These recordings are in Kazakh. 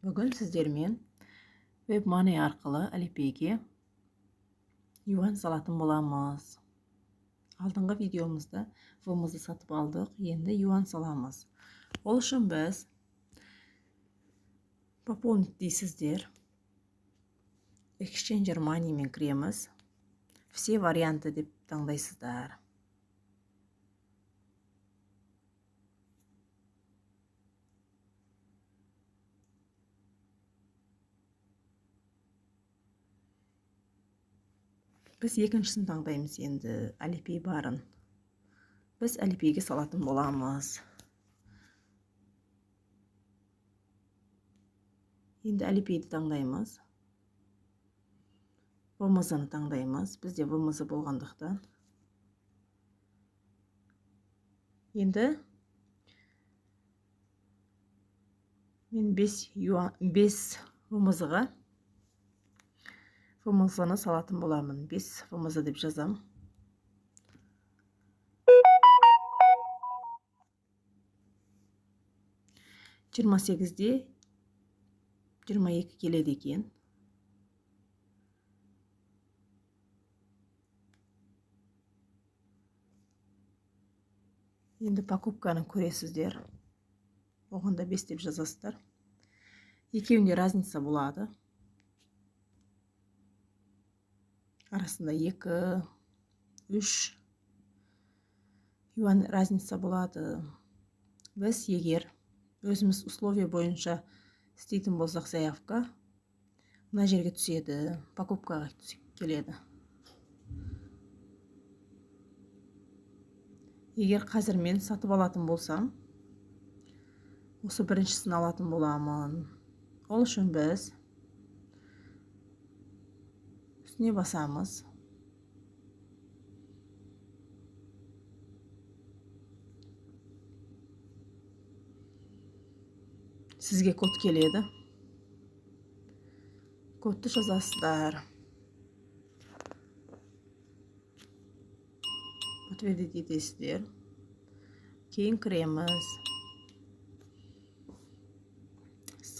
Бүгін сіздермен WebMoney арқылы Alipay'ге юан салатын боламыз. Алдыңғы видеомызда вмз сатып алдық, енді юан саламыз. Ол үшін біз пополнить дейсіздер. Exchanger Money мен кіреміз. Все варианты деп таңдайсыздар. Біз екіншісін таңдаймыз енді, Alipay барын. Біз Alipay'ге салатын боламыз. Енді Alipay'ді таңдаймыз. вмз-ны таңдаймыз. Бізде вмз болғандықтан. Енді мен 5 вмз-ға вмз-ны салатын боламын. 5 вмз деп жазам. Жиырма 28-де 22 келеді екен. Енді покупканы көресіздер. Оғанда 5 деп жазасыздар. Екеуінде разница болады. Арасында 2-3 юан разница болады. Біз егер өзіміз условия бойынша істейтін болсақ заявка, мына жерге түседі, покупкаға келеді. Егер қазір мен сатып алатын болсам, осы біріншісін алатын боламын. Ол үшін біз үстіне басамыз. Сізге код келеді. Кодты жазасыздар. Подтвердить етесіздер. Кейін кіреміз.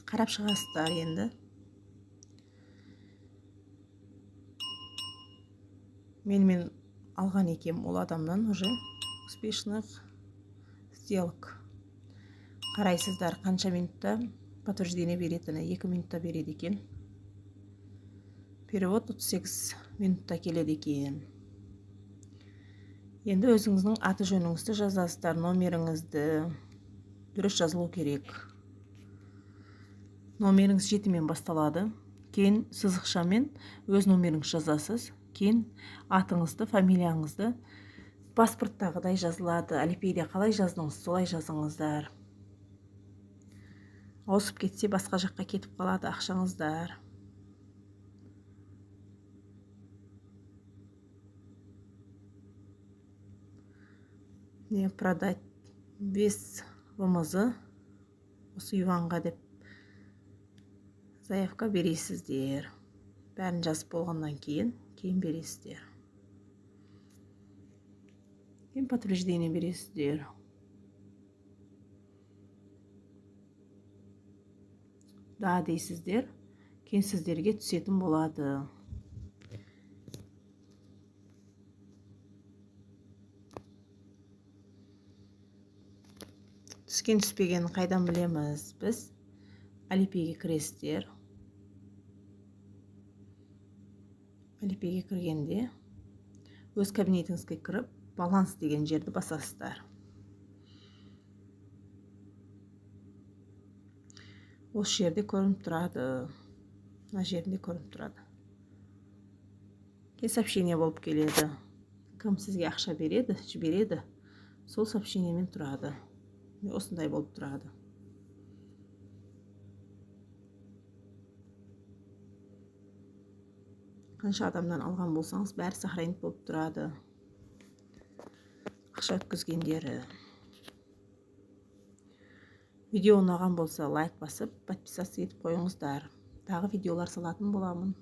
Қарап шығасыздар енді. Мен алған екем ол адамнан уже успешных сделок. Қарайсыздар қанша минутта подтверждение беретіні. 2 минутта береді екен. Перевод 38 минутта келеді екен. Енді өзіңіздің аты жөніңізді жазасыздар, номеріңізді дұрыс жазылу керек. Номеріңіз 7-мен басталады. Кейін сызықшамен өз номеріңіз жазасыз. Кейін атыңызды, фамилияңызды паспорттағыдай жазылады. Alipay'де қалай жаздыңыз, солай жазыңыздар. Ауысып кетсе басқа жаққа кетіп қалады ақшаңыздар. Не продать 5 вмз осы юанға деп заявка бересіздер. Бәрін жазып болғаннан кейін бересіздер. Кейін подтверждение бересіздер. Да дейсіздер. Кейін сіздерге түсетін болады. Түскен түспегенін қайдан білеміз? Біз Alipay'ге кіресіздер. Alipay'ге кіргенде өз кабинетіңізге кіріп, баланс деген жерді басасыздар. Осы жерде көрініп тұрады. Мына жерінде көрініп тұрады. Сообщение болып келеді. Кім сізге ақша береді, жібереді, сол сообщениемен тұрады. Осындай болып тұрады. Қанша адамнан алған болсаңыз, бәрі сохранить болып тұрады. Ақша өткізгендері. Видео ұнаған болса, лайк басып, подписаться етіп қойыңыздар. Тағы видеолар салатын боламын.